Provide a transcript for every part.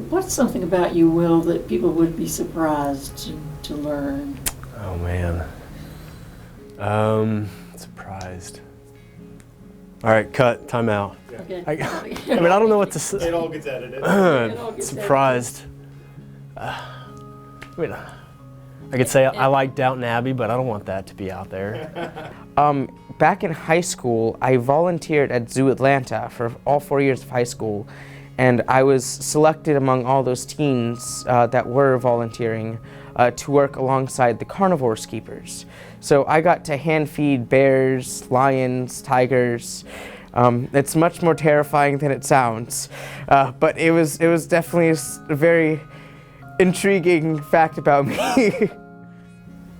What's something about you, Will, that people would be surprised to learn? Oh man, surprised. All right, cut. Time out. Yeah. Okay. I mean, I don't know what to say. It all gets edited. Surprised. I mean, I could say I like Downton Abbey, but I don't want that to be out there. Back in high school, I volunteered at Zoo Atlanta for all 4 years of high school, and I was selected among all those teens that were volunteering to work alongside the carnivores keepers. So I got to hand feed bears, lions, tigers. It's much more terrifying than it sounds, but it was definitely a very intriguing fact about me.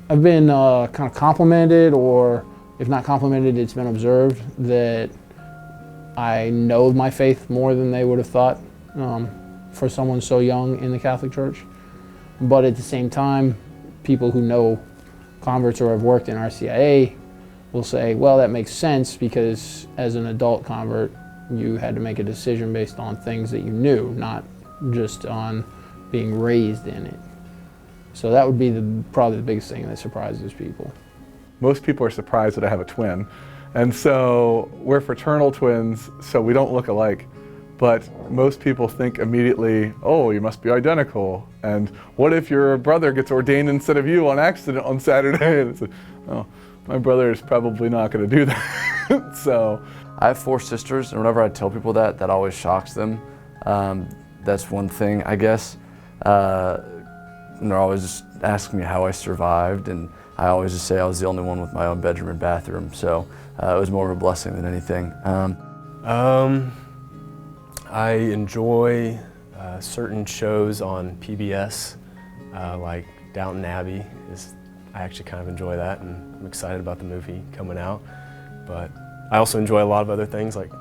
I've been kind of complimented, or if not complimented, it's been observed that I know my faith more than they would have thought for someone so young in the Catholic Church. But at the same time, people who know converts or have worked in RCIA will say, well, that makes sense because as an adult convert, you had to make a decision based on things that you knew, not just on being raised in it. So that would be probably the biggest thing that surprises people. Most people are surprised that I have a twin. And so we're fraternal twins, so we don't look alike. But most people think immediately, oh, you must be identical. And what if your brother gets ordained instead of you on accident on Saturday? And it's like, oh, my brother is probably not going to do that. So I have 4 sisters, and whenever I tell people that always shocks them. That's one thing, I guess. And they're always just asking me how I survived, and I always just say I was the only one with my own bedroom and bathroom. So it was more of a blessing than anything. I enjoy certain shows on PBS, like Downton Abbey. I actually kind of enjoy that, and I'm excited about the movie coming out. But I also enjoy a lot of other things, like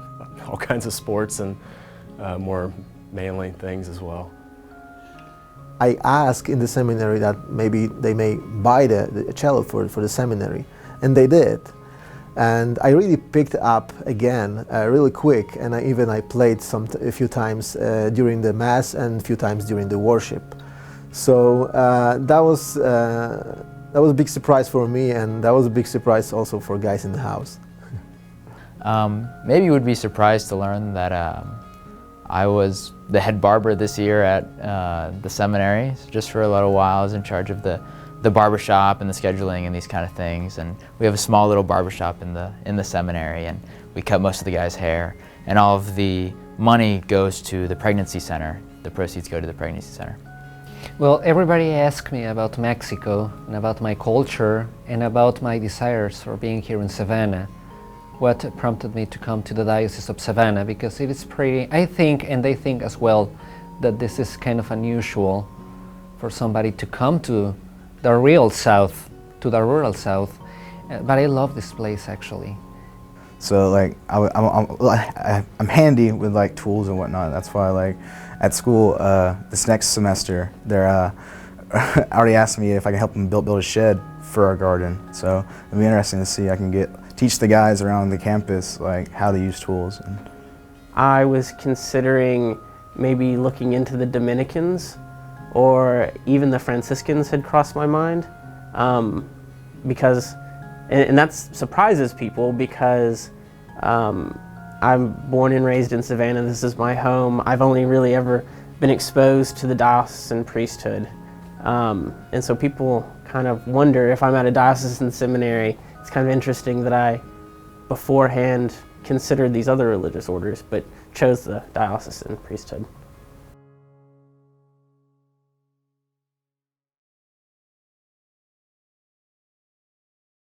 all kinds of sports and more manly things as well. I asked in the seminary that maybe they may buy the cello for the seminary, and they did. And I really picked up again really quick, and I played a few times during the Mass and a few times during the worship. So that was a big surprise for me, and that was a big surprise also for guys in the house. Maybe you would be surprised to learn that I was the head barber this year at the seminary. So just for a little while I was in charge of the barber shop and the scheduling and these kind of things. And we have a small little barber shop in the seminary, and we cut most of the guys' hair. And all of the money goes to the pregnancy center. The proceeds go to the pregnancy center. Well, everybody asks me about Mexico and about my culture and about my desires for being here in Savannah. What prompted me to come to the Diocese of Savannah, because it is pretty, I think, and they think as well, that this is kind of unusual for somebody to come to the real South, to the rural South. But I love this place, actually. So like, I'm handy with like tools and whatnot. That's why like at school, this next semester, they're already asked me if I can help them build a shed for our garden. So it'll be interesting to see. I can teach the guys around the campus like how to use tools. I was considering maybe looking into the Dominicans, or even the Franciscans had crossed my mind, because, and that surprises people because I'm born and raised in Savannah. This is my home. I've only really ever been exposed to the diocesan priesthood, and so people kind of wonder if I'm at a diocesan seminary. It's kind of interesting that I beforehand considered these other religious orders, but chose the diocesan priesthood.